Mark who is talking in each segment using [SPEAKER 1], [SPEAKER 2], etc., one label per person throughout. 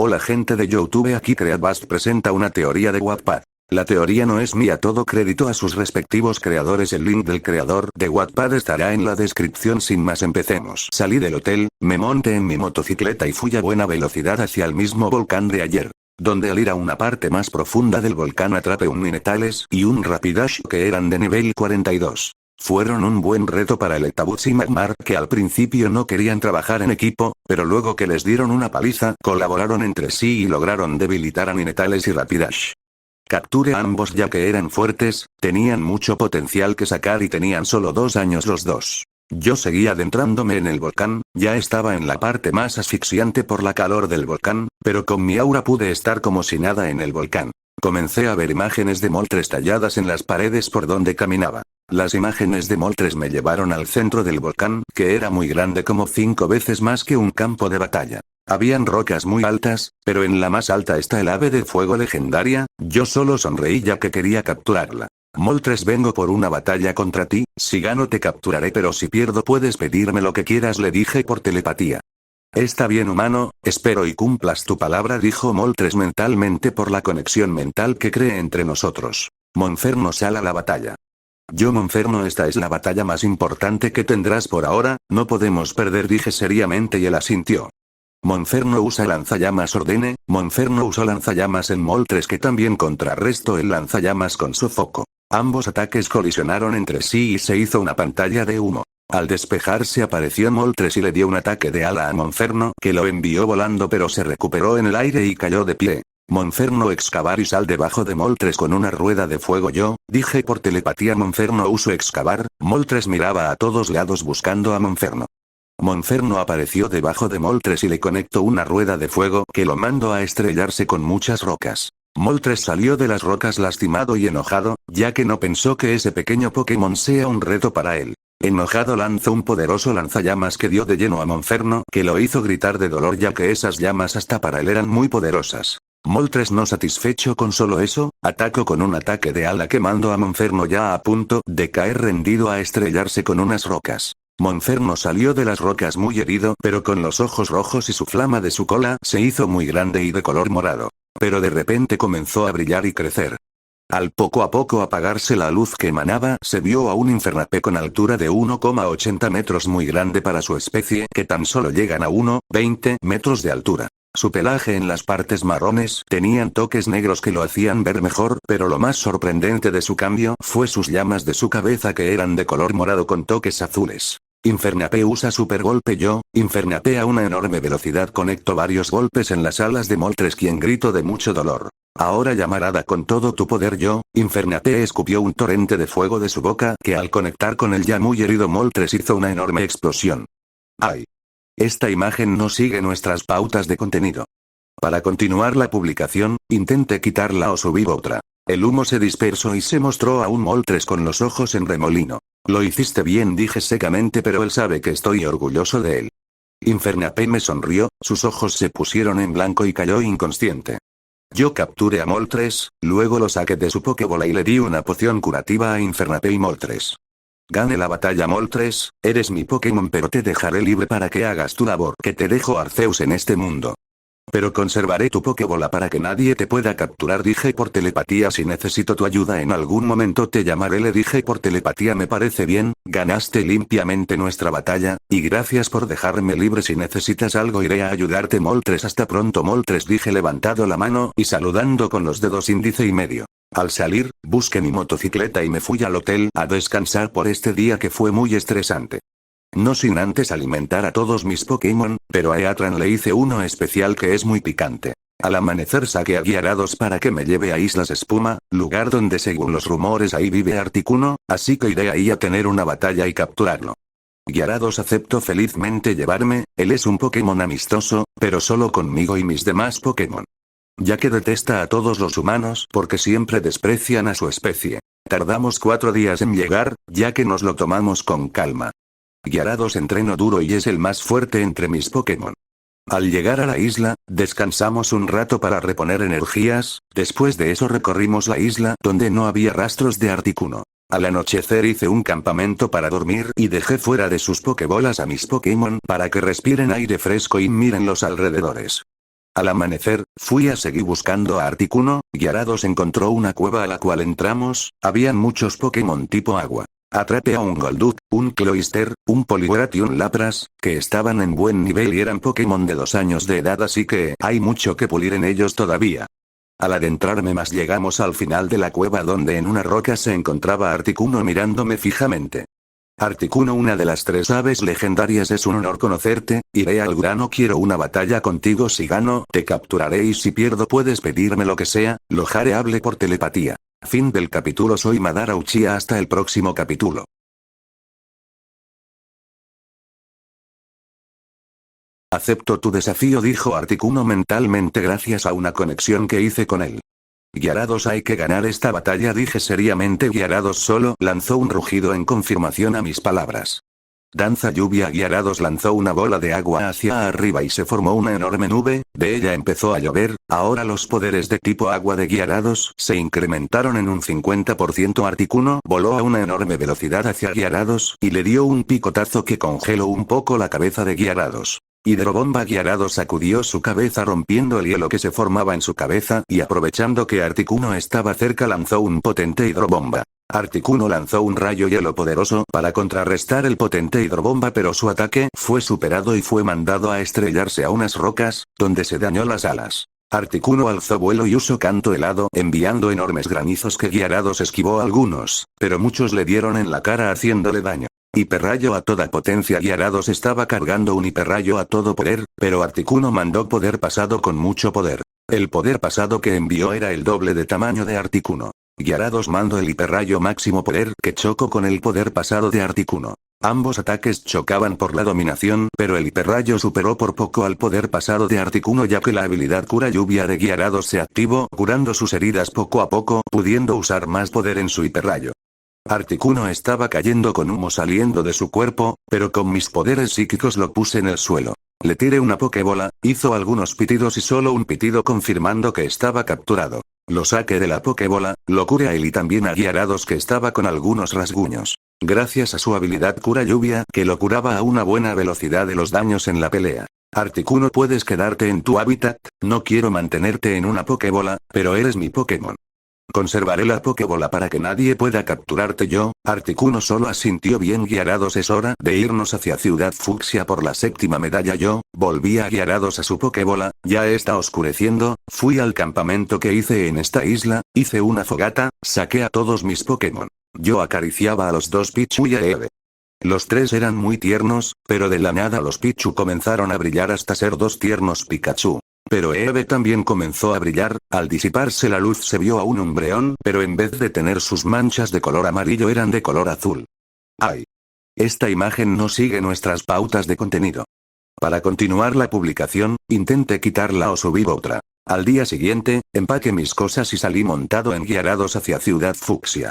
[SPEAKER 1] Hola gente de YouTube, aquí Creatbast presenta una teoría de Wattpad. La teoría no es mía, todo crédito a sus respectivos creadores. El link del creador de Wattpad estará en la descripción. Sin más, empecemos. Salí del hotel, me monté en mi motocicleta y fui a buena velocidad hacia el mismo volcán de ayer, donde al ir a una parte más profunda del volcán atrapé un Ninetales y un Rapidash que eran de nivel 42. Fueron un buen reto para el Etabuzz y Magmar, que al principio no querían trabajar en equipo, pero luego que les dieron una paliza, colaboraron entre sí y lograron debilitar a Ninetales y Rapidash. Capturé a ambos ya que eran fuertes, tenían mucho potencial que sacar y tenían solo 2 años los dos. Yo seguí adentrándome en el volcán, ya estaba en la parte más asfixiante por la calor del volcán, pero con mi aura pude estar como si nada en el volcán. Comencé a ver imágenes de Moltres talladas en las paredes por donde caminaba. Las imágenes de Moltres me llevaron al centro del volcán, que era muy grande, como 5 veces más que un campo de batalla. Habían rocas muy altas, pero en la más alta está el ave de fuego legendaria. Yo solo sonreí ya que quería capturarla. Moltres, vengo por una batalla contra ti, si gano te capturaré, pero si pierdo puedes pedirme lo que quieras, le dije por telepatía. Está bien, humano, espero y cumplas tu palabra, dijo Moltres mentalmente por la conexión mental que cree entre nosotros. Monferno, sal a la batalla. Yo, Monferno, esta es la batalla más importante que tendrás por ahora, no podemos perder, dije seriamente y él asintió. Monferno, usa lanzallamas, ordene. Monferno usó lanzallamas en Moltres, que también contrarrestó el lanzallamas con su foco. Ambos ataques colisionaron entre sí y se hizo una pantalla de humo. Al despejarse apareció Moltres y le dio un ataque de ala a Monferno, que lo envió volando, pero se recuperó en el aire y cayó de pie. Monferno, excavar y sal debajo de Moltres con una rueda de fuego. Yo dije por telepatía, Monferno, uso excavar. Moltres miraba a todos lados buscando a Monferno. Monferno apareció debajo de Moltres y le conectó una rueda de fuego que lo mandó a estrellarse con muchas rocas. Moltres salió de las rocas lastimado y enojado, ya que no pensó que ese pequeño Pokémon sea un reto para él. Enojado lanzó un poderoso lanzallamas que dio de lleno a Monferno, que lo hizo gritar de dolor ya que esas llamas hasta para él eran muy poderosas. Moltres, no satisfecho con solo eso, atacó con un ataque de ala que mandó a Monferno ya a punto de caer rendido a estrellarse con unas rocas. Monferno salió de las rocas muy herido, pero con los ojos rojos y su flama de su cola se hizo muy grande y de color morado. Pero de repente comenzó a brillar y crecer. Al poco a poco apagarse la luz que emanaba, se vio a un Infernape con altura de 1,80 metros, muy grande para su especie, que tan solo llegan a 1,20 metros de altura. Su pelaje en las partes marrones tenían toques negros que lo hacían ver mejor, pero lo más sorprendente de su cambio fue sus llamas de su cabeza, que eran de color morado con toques azules. Infernape usa super golpe. Yo, Infernape, a una enorme velocidad conecto varios golpes en las alas de Moltres, quien gritó de mucho dolor. Ahora, llamarada con todo tu poder. Yo, Infernape, escupió un torrente de fuego de su boca, que al conectar con el ya muy herido Moltres hizo una enorme explosión. ¡Ay! Esta imagen no sigue nuestras pautas de contenido. Para continuar la publicación, intente quitarla o subir otra. El humo se dispersó y se mostró a un Moltres con los ojos en remolino. Lo hiciste bien, dije secamente, pero él sabe que estoy orgulloso de él. Infernape me sonrió, sus ojos se pusieron en blanco y cayó inconsciente. Yo capturé a Moltres, luego lo saqué de su Pokébola y le di una poción curativa a Infernape y Moltres. Gane la batalla, Moltres, eres mi Pokémon, pero te dejaré libre para que hagas tu labor, que te dejo Arceus en este mundo. Pero conservaré tu Pokébola para que nadie te pueda capturar, dije por telepatía. Si necesito tu ayuda en algún momento te llamaré, le dije por telepatía. Me parece bien, ganaste limpiamente nuestra batalla, y gracias por dejarme libre. Si necesitas algo iré a ayudarte, Moltres. Hasta pronto, Moltres, dije levantando la mano y saludando con los dedos índice y medio. Al salir, busqué mi motocicleta y me fui al hotel a descansar por este día que fue muy estresante. No sin antes alimentar a todos mis Pokémon, pero a Eatran le hice uno especial que es muy picante. Al amanecer saqué a Gyarados para que me lleve a Islas Espuma, lugar donde según los rumores ahí vive Articuno, así que iré ahí a tener una batalla y capturarlo. Gyarados aceptó felizmente llevarme, él es un Pokémon amistoso, pero solo conmigo y mis demás Pokémon. Ya que detesta a todos los humanos porque siempre desprecian a su especie. Tardamos 4 días en llegar, ya que nos lo tomamos con calma. Gyarados entrenó duro y es el más fuerte entre mis Pokémon. Al llegar a la isla, descansamos un rato para reponer energías, después de eso recorrimos la isla donde no había rastros de Articuno. Al anochecer hice un campamento para dormir y dejé fuera de sus Pokébolas a mis Pokémon para que respiren aire fresco y miren los alrededores. Al amanecer, fui a seguir buscando a Articuno. Gyarados encontró una cueva a la cual entramos. Habían muchos Pokémon tipo agua. Atrapé a un Golduck, un Cloyster, un Poliwrath y un Lapras, que estaban en buen nivel y eran Pokémon de 2 años de edad, así que hay mucho que pulir en ellos todavía. Al adentrarme más llegamos al final de la cueva donde en una roca se encontraba Articuno mirándome fijamente. Articuno, una de las 3 aves legendarias, es un honor conocerte, iré al grano, quiero una batalla contigo, si gano, te capturaré y si pierdo puedes pedirme lo que sea, lo haré, hable por telepatía. Fin del capítulo. Soy Madara Uchiha, hasta el próximo capítulo. Acepto tu desafío, dijo Articuno mentalmente gracias a una conexión que hice con él. Gyarados, hay que ganar esta batalla, dije seriamente. Gyarados solo lanzó un rugido en confirmación a mis palabras. Danza lluvia. Gyarados lanzó una bola de agua hacia arriba y se formó una enorme nube, de ella empezó a llover. Ahora los poderes de tipo agua de Gyarados se incrementaron en un 50%. Articuno voló a una enorme velocidad hacia Gyarados y le dio un picotazo que congeló un poco la cabeza de Gyarados. Hidrobomba. Gyarados sacudió su cabeza rompiendo el hielo que se formaba en su cabeza y aprovechando que Articuno estaba cerca lanzó un potente hidrobomba. Articuno lanzó un rayo hielo poderoso para contrarrestar el potente hidrobomba, pero su ataque fue superado y fue mandado a estrellarse a unas rocas, donde se dañó las alas. Articuno alzó vuelo y usó canto helado enviando enormes granizos que Gyarados esquivó algunos, pero muchos le dieron en la cara haciéndole daño. Hiperrayo a toda potencia. Gyarados estaba cargando un hiperrayo a todo poder, pero Articuno mandó poder pasado con mucho poder. El poder pasado que envió era el doble de tamaño de Articuno. Gyarados mandó el hiperrayo máximo poder que chocó con el poder pasado de Articuno. Ambos ataques chocaban por la dominación, pero el hiperrayo superó por poco al poder pasado de Articuno, ya que la habilidad cura lluvia de Gyarados se activó, curando sus heridas poco a poco, pudiendo usar más poder en su hiperrayo. Articuno estaba cayendo con humo saliendo de su cuerpo, pero con mis poderes psíquicos lo puse en el suelo. Le tiré una Pokébola, hizo algunos pitidos y solo un pitido confirmando que estaba capturado. Lo saqué de la Pokébola, lo curé a él y también a Gyarados, que estaba con algunos rasguños. Gracias a su habilidad cura lluvia, que lo curaba a una buena velocidad de los daños en la pelea. Articuno, puedes quedarte en tu hábitat, no quiero mantenerte en una Pokébola, pero eres mi Pokémon. Conservaré la Pokébola para que nadie pueda capturarte yo. Articuno solo asintió bien. Gyarados, es hora de irnos hacia Ciudad Fucsia por la 7ª medalla. Yo volví a Gyarados a su Pokébola, ya está oscureciendo, fui al campamento que hice en esta isla, hice una fogata, saqué a todos mis Pokémon. Yo acariciaba a los 2 Pichu y a Eevee. Los 3 eran muy tiernos, pero de la nada los Pichu comenzaron a brillar hasta ser 2 tiernos Pikachu. Pero Eevee también comenzó a brillar, al disiparse la luz se vio a un Umbreon, pero en vez de tener sus manchas de color amarillo eran de color azul. ¡Ay! Esta imagen no sigue nuestras pautas de contenido. Para continuar la publicación, intenté quitarla o subir otra. Al día siguiente, empaqué mis cosas y salí montado en Gyarados hacia Ciudad Fucsia.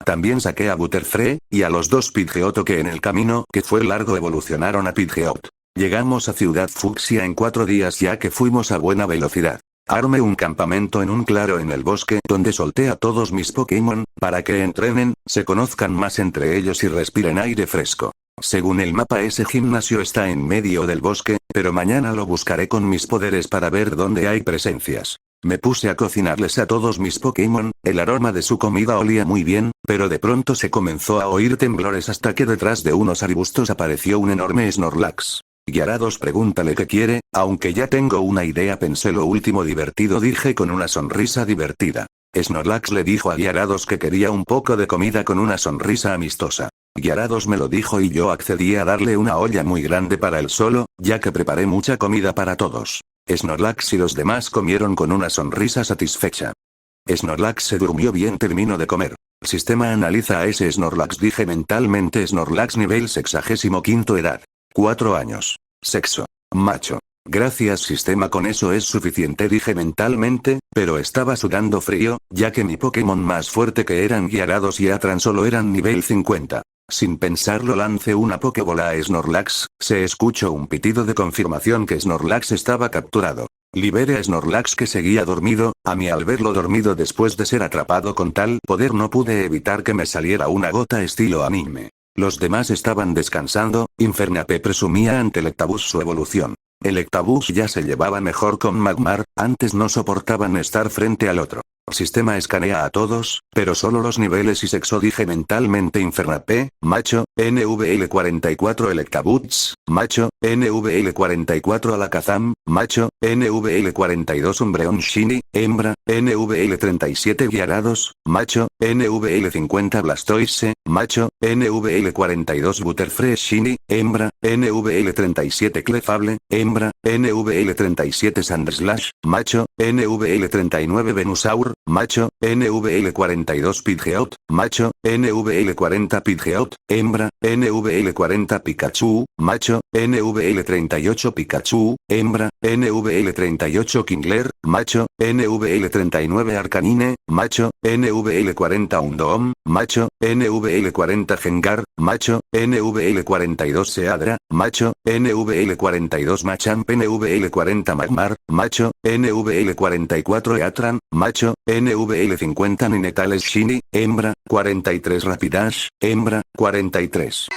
[SPEAKER 1] También saqué a Butterfree, y a los 2 Pidgeotto que en el camino que fue largo evolucionaron a Pidgeot. Llegamos a Ciudad Fucsia en 4 días ya que fuimos a buena velocidad. Armé un campamento en un claro en el bosque donde solté a todos mis Pokémon, para que entrenen, se conozcan más entre ellos y respiren aire fresco. Según el mapa ese gimnasio está en medio del bosque, pero mañana lo buscaré con mis poderes para ver dónde hay presencias. Me puse a cocinarles a todos mis Pokémon, el aroma de su comida olía muy bien, pero de pronto se comenzó a oír temblores hasta que detrás de unos arbustos apareció un enorme Snorlax. Gyarados, pregúntale qué quiere, aunque ya tengo una idea, pensé lo último divertido, dije con una sonrisa divertida. Snorlax le dijo a Gyarados que quería un poco de comida con una sonrisa amistosa. Gyarados me lo dijo y yo accedí a darle una olla muy grande para él solo, ya que preparé mucha comida para todos. Snorlax y los demás comieron con una sonrisa satisfecha. Snorlax se durmió bien, terminó de comer. Sistema analiza a ese Snorlax, dije mentalmente. Snorlax nivel 65 edad. 4 años. Sexo. Macho. Gracias sistema, con eso es suficiente, dije mentalmente, pero estaba sudando frío, ya que mi Pokémon más fuerte que eran Gyarados y Atran solo eran nivel 50. Sin pensarlo lancé una Pokébola a Snorlax, se escuchó un pitido de confirmación que Snorlax estaba capturado. Liberé a Snorlax que seguía dormido, a mí al verlo dormido después de ser atrapado con tal poder no pude evitar que me saliera una gota estilo anime. Los demás estaban descansando, Infernape presumía ante Electabuzz su evolución. Electabuzz ya se llevaba mejor con Magmar, antes no soportaban estar frente al otro. Sistema escanea a todos, pero solo los niveles y sexo. Dije mentalmente Infernape, macho, NVL44 Electabuzz, macho, NVL44 Alakazam, macho, NVL42 Umbreon Shiny, hembra, NVL37 Gyarados, macho, NVL50 Blastoise, macho, NVL42 Butterfree Shiny, hembra, NVL37 Clefable, hembra, NVL37 Sandslash, macho, NVL39 Venusaur, macho, NVL42 Pidgeot, macho, NVL40 Pidgeot, hembra, NVL40 Pikachu, macho, NVL38 Pikachu, hembra, NVL38 Kingler, macho, NVL39 Arcanine, macho, NVL40 Undoom, macho, NVL40 Gengar, macho, NVL42 Seadra, macho, NVL42 Machamp, NVL40 Magmar, macho, NVL44 Eatran, macho, NVL50 Ninetales Shiny, hembra, 43 Rapidash, hembra, 43.